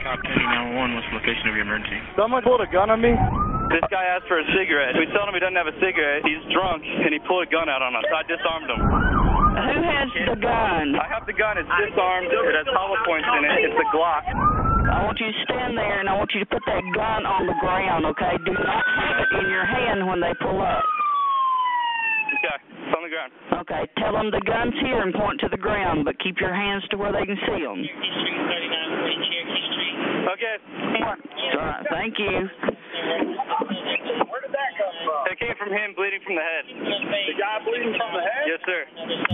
Cop 10-911, what's the location of your emergency? Someone pulled a gun on me. This guy asked for a cigarette. We told him he doesn't have a cigarette. He's drunk, and he pulled a gun out on us. I disarmed him. Who has the gun? I have the gun. It's disarmed. It has hollow points in it. It's a Glock. I want you to stand there, and I want you to put that gun on the ground, okay? Do not have it in your hand when they pull up. Okay, it's on the ground. Okay, tell them the gun's here and point to the ground, but keep your hands to where they can see them. Okay. All right, thank you. Where did that come from? It came from him bleeding from the head. The guy bleeding from the head? Yes, sir.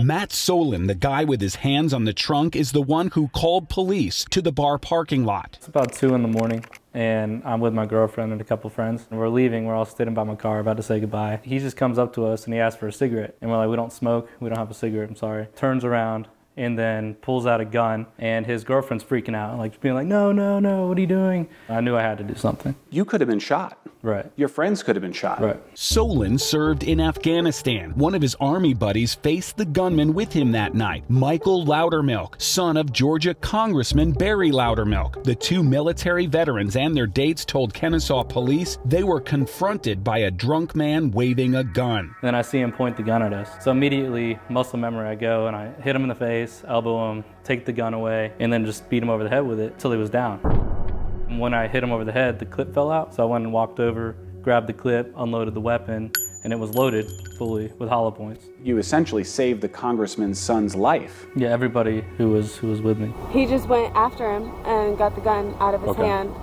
Matt Solon, the guy with his hands on the trunk, is the one who called police to the bar parking lot. It's about 2 in the morning, and I'm with my girlfriend and a couple friends. And we're leaving. We're all sitting by my car about to say goodbye. He just comes up to us and he asks for a cigarette. And we're like, we don't smoke. We don't have a cigarette. I'm sorry. Turns around and then pulls out a gun, and his girlfriend's freaking out, like being like, no, no, no, what are you doing? I knew I had to do something. You could have been shot. Right. Your friends could have been shot. Right. Solon served in Afghanistan. One of his army buddies faced the gunman with him that night, Michael Loudermilk, son of Georgia Congressman Barry Loudermilk. The two military veterans and their dates told Kennesaw police they were confronted by a drunk man waving a gun. Then I see him point the gun at us. So immediately, muscle memory, I go and I hit him in the face, elbow him, take the gun away, and then just beat him over the head with it till he was down. When I hit him over the head, the clip fell out, so I went and walked over, grabbed the clip, unloaded the weapon, and it was loaded fully with hollow points. You essentially saved the congressman's son's life. Yeah, everybody who was with me. He just went after him and got the gun out of his hand,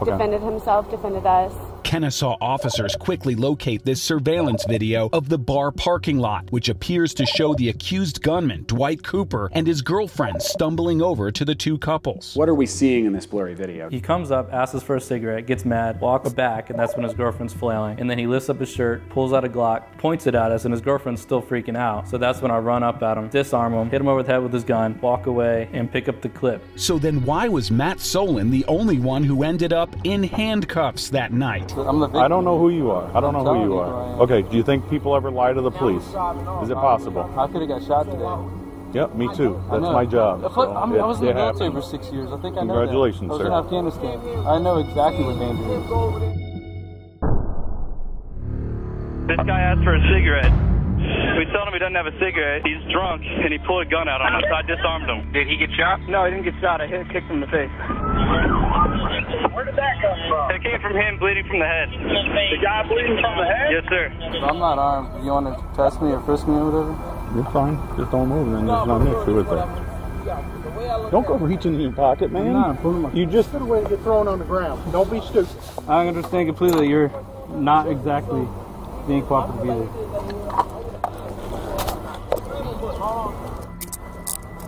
defended himself, defended us. Kennesaw officers quickly locate this surveillance video of the bar parking lot, which appears to show the accused gunman, Dwight Cooper, and his girlfriend stumbling over to the two couples. What are we seeing in this blurry video? He comes up, asks us for a cigarette, gets mad, walks back, and that's when his girlfriend's flailing. And then he lifts up his shirt, pulls out a Glock, points it at us, and his girlfriend's still freaking out. So that's when I run up at him, disarm him, hit him over the head with his gun, walk away, and pick up the clip. So then why was Matt Solon the only one who ended up in handcuffs that night? I don't know who you are. I don't know who you are. Okay, do you think people ever lie to the police? Is it possible? I could have got shot today. Yep, me too. That's my job. I was in the military for 6 years. I think I know that. Congratulations, sir. I was in Afghanistan. I know exactly what danger is. This guy asked for a cigarette. We told him he doesn't have a cigarette. He's drunk, and he pulled a gun out on us. I disarmed him. Did he get shot? No, he didn't get shot. I kicked him in the face. Where did that come from? It came from him bleeding from the head. The guy bleeding from the head? Yes, sir. I'm not armed. You want to test me or frisk me or whatever? You're fine. Just don't move, and there's not an issue with that. Don't go reaching in your pocket, man. You just way to get thrown on the ground. Don't be stupid. I understand completely. You're not exactly being cooperative either.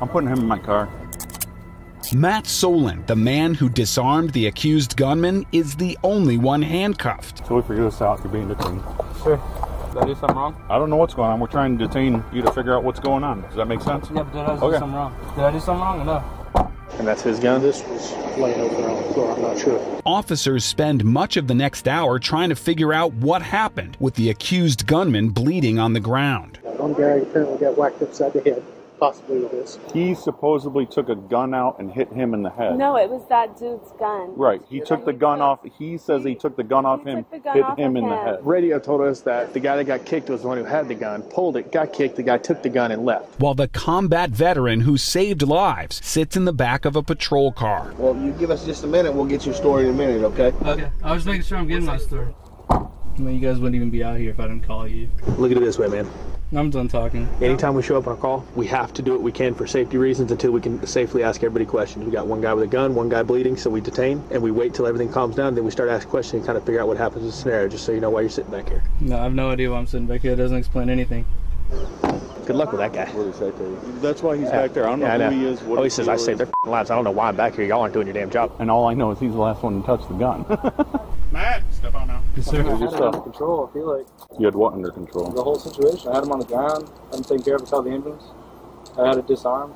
I'm putting him in my car. Matt Solon, the man who disarmed the accused gunman, is the only one handcuffed. Until we figure this out, you're being detained. Sure. Did I do something wrong? I don't know what's going on. We're trying to detain you to figure out what's going on. Does that make sense? Yeah, but did I do something wrong? Did I do something wrong or no? And that's his gun? This was laying over there on the floor. I'm not sure. Officers spend much of the next hour trying to figure out what happened with the accused gunman bleeding on the ground. One guy apparently got whacked upside the head. Possibly with this. He supposedly took a gun out and hit him in the head. No, it was that dude's gun. Right. He took the gun off. He says he took the gun off him, hit him in the head. Radio told us that the guy that got kicked was the one who had the gun, pulled it, got kicked, the guy took the gun and left. While the combat veteran who saved lives sits in the back of a patrol car. Well, you give us just a minute, we'll get your story in a minute, okay? Okay. I was making sure I'm getting my story. I mean, you guys wouldn't even be out here if I didn't call you. Look at it this way, man. I'm done talking. Anytime we show up on a call, we have to do what we can for safety reasons until we can safely ask everybody questions. We got one guy with a gun, one guy bleeding, so we detain, and we wait till everything calms down, then we start asking questions and kind of figure out what happens in the scenario, just so you know why you're sitting back here. No, I have no idea why I'm sitting back here. It doesn't explain anything. Good luck with that guy. What did he say to you? That's why he's back there. I don't know who he is. He says, I saved their lives. I don't know why I'm back here. Y'all aren't doing your damn job. And all I know is he's the last one to touch the gun. Matt, step on now. Yes, sir. I had him under control, I feel like. You had what under control? The whole situation. I had him on the ground. I had him taken care of until the ambulance. I had it disarmed.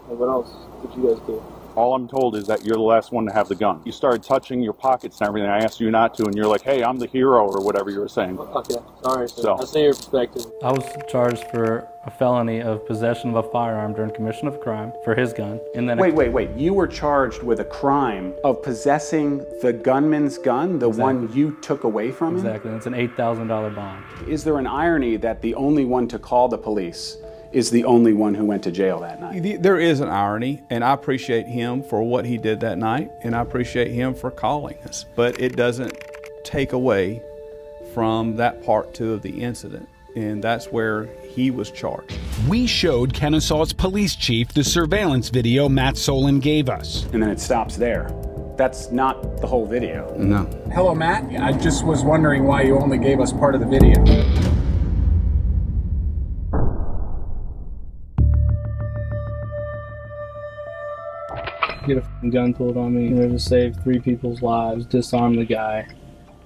And what else did you guys do? All I'm told is that you're the last one to have the gun. You started touching your pockets and everything. I asked you not to, and you're like, hey, I'm the hero, or whatever you were saying. Okay, sorry, sir. So, I see your perspective. I was charged for a felony of possession of a firearm during commission of a crime for his gun. And then Wait. You were charged with a crime of possessing the gunman's gun, the one you took away from him? Exactly. It's an $8,000 bond. Is there an irony that the only one to call the police is the only one who went to jail that night? there is an irony, and I appreciate him for what he did that night, and I appreciate him for calling us. But it doesn't take away from that part 2 of the incident, and that's where he was charged. We showed Kennesaw's police chief the surveillance video Matt Solon gave us. And then it stops there. That's not the whole video. No. Hello, Matt. I just was wondering why you only gave us part of the video. Get a gun pulled on me in order to save 3 people's lives, disarm the guy,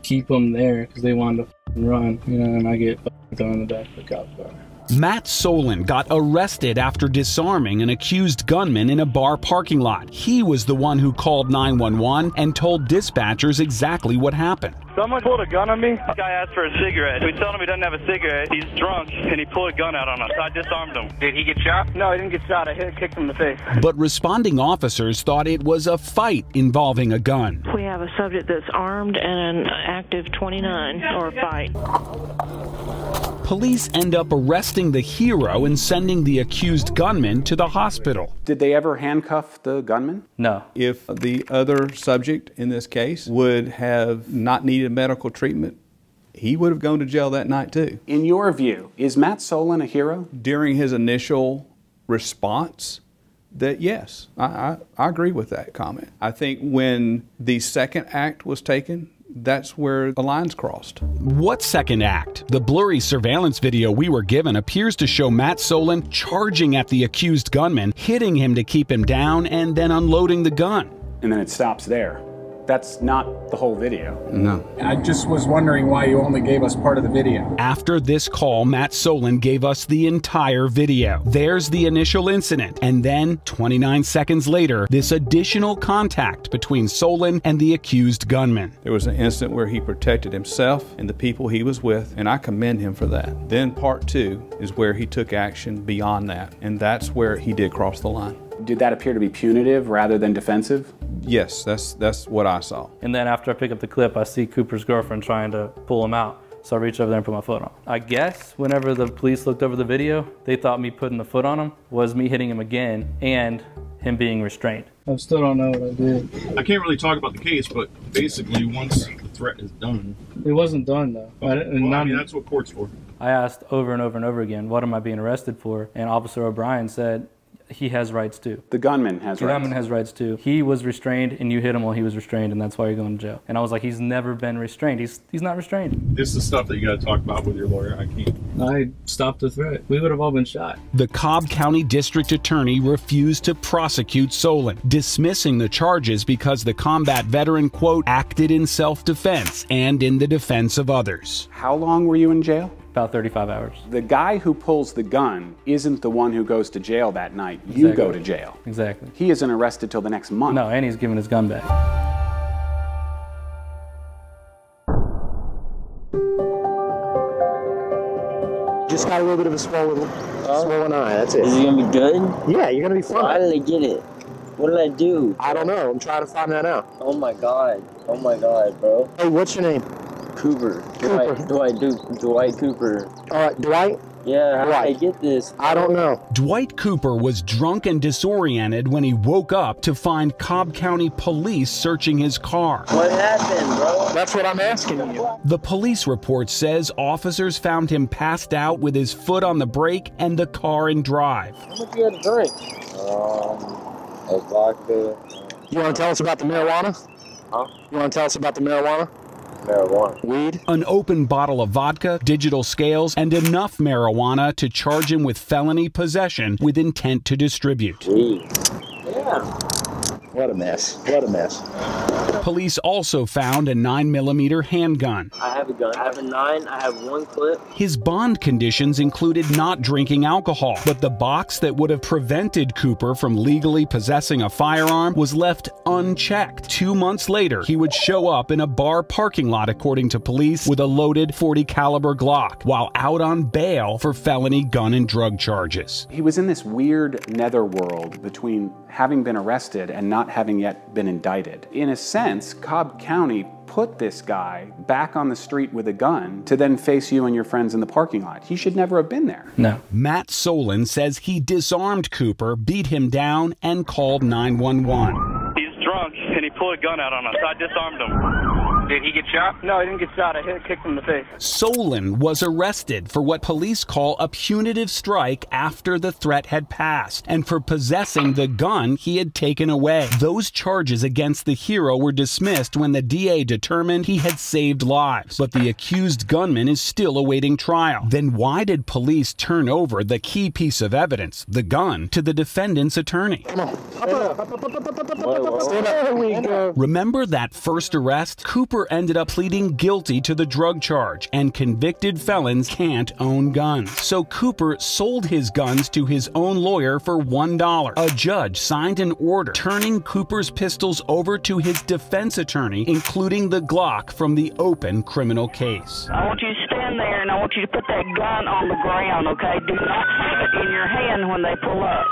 keep them there because they wanted to run, and I get thrown in the back of the cop car. Matt Solon got arrested after disarming an accused gunman in a bar parking lot. He was the one who called 911 and told dispatchers exactly what happened. Someone pulled a gun on me. The guy asked for a cigarette. We told him he doesn't have a cigarette. He's drunk, and he pulled a gun out on us. I disarmed him. Did he get shot? No, he didn't get shot. I kicked him in the face. But responding officers thought it was a fight involving a gun. We have a subject that's armed and an active 29 or fight. Police end up arresting the hero and sending the accused gunman to the hospital. Did they ever handcuff the gunman? No. If the other subject in this case would have not needed medical treatment, he would have gone to jail that night too. In your view, is Matt Solon a hero? During his initial response, that yes, I agree with that comment. I think when the second act was taken, that's where the lines crossed. What second act? The blurry surveillance video we were given appears to show Matt Solon charging at the accused gunman, hitting him to keep him down, and then unloading the gun. And then it stops there. That's not the whole video. No. I just was wondering why you only gave us part of the video. After this call, Matt Solon gave us the entire video. There's the initial incident, and then 29 seconds later, this additional contact between Solon and the accused gunman. There was an instant where he protected himself and the people he was with, and I commend him for that. Then part 2 is where he took action beyond that, and that's where he did cross the line. Did that appear to be punitive rather than defensive? Yes, that's what I saw. And then after I pick up the clip, I see Cooper's girlfriend trying to pull him out. So I reach over there and put my foot on him. I guess whenever the police looked over the video, they thought me putting the foot on him was me hitting him again and him being restrained. I still don't know what I did. I can't really talk about the case, but basically once the threat is done. It wasn't done though. I mean, that's what court's for. I asked over and over and over again, what am I being arrested for? And Officer O'Brien said, he has rights too. The gunman has rights. The gunman has rights too. He was restrained and you hit him while he was restrained, and that's why you're going to jail. And I was like, he's never been restrained. He's not restrained. This is stuff that you got to talk about with your lawyer. I can't. I stopped the threat. We would have all been shot. The Cobb County District Attorney refused to prosecute Solon, dismissing the charges because the combat veteran, quote, acted in self-defense and in the defense of others. How long were you in jail? About 35 hours. The guy who pulls the gun isn't the one who goes to jail that night. Exactly. You go to jail. Exactly. He isn't arrested till the next month. No, and he's giving his gun back. Just got a little bit of a swollen eye, that's it. Is it gonna be good? Yeah, you're gonna be fine. How did I get it? What did I do? I don't know. I'm trying to find that out. Oh my god, bro. Hey, what's your name? Cooper. Dwight Cooper. Alright, Dwight? Yeah, how did I get this? I don't know. Dwight Cooper was drunk and disoriented when he woke up to find Cobb County police searching his car. What happened, bro? That's what I'm asking you. The police report says officers found him passed out with his foot on the brake and the car in drive. How much you had to drink? A vodka. You want to tell us about the marijuana? Huh? You want to tell us about the marijuana? Marijuana. Weed? An open bottle of vodka, digital scales, and enough marijuana to charge him with felony possession with intent to distribute. Weed. Yeah. What a mess. What a mess. Police also found a 9mm handgun. I have a gun. I have a 9. I have 1 clip. His bond conditions included not drinking alcohol, but the box that would have prevented Cooper from legally possessing a firearm was left unchecked. 2 months later, he would show up in a bar parking lot, according to police, with a loaded .40 caliber Glock, while out on bail for felony gun and drug charges. He was in this weird netherworld between having been arrested and not having yet been indicted. In a sense, Cobb County put this guy back on the street with a gun to then face you and your friends in the parking lot. He should never have been there. No. Matt Solon says he disarmed Cooper, beat him down, and called 911. He's drunk, and he pulled a gun out on us. I disarmed him. Did he get shot? No, he didn't get shot. I kicked him in the face. Solon was arrested for what police call a punitive strike after the threat had passed, and for possessing the gun he had taken away. Those charges against the hero were dismissed when the DA determined he had saved lives, but the accused gunman is still awaiting trial. Then why did police turn over the key piece of evidence, the gun, to the defendant's attorney? There we go. Remember that first arrest? Cooper ended up pleading guilty to the drug charge, and convicted felons can't own guns. So Cooper sold his guns to his own lawyer for $1. A judge signed an order turning Cooper's pistols over to his defense attorney, including the Glock from the open criminal case. I want you to stand there and I want you to put that gun on the ground, okay? Do not have it in your hand when they pull up.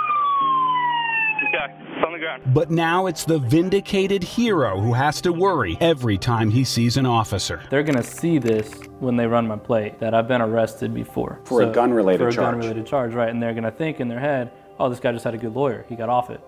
Okay, it's on the ground. But now it's the vindicated hero who has to worry every time he sees an officer. They're going to see this when they run my plate, that I've been arrested before. For a gun-related charge. For a gun-related charge, right. And they're going to think in their head, oh, this guy just had a good lawyer. He got off it.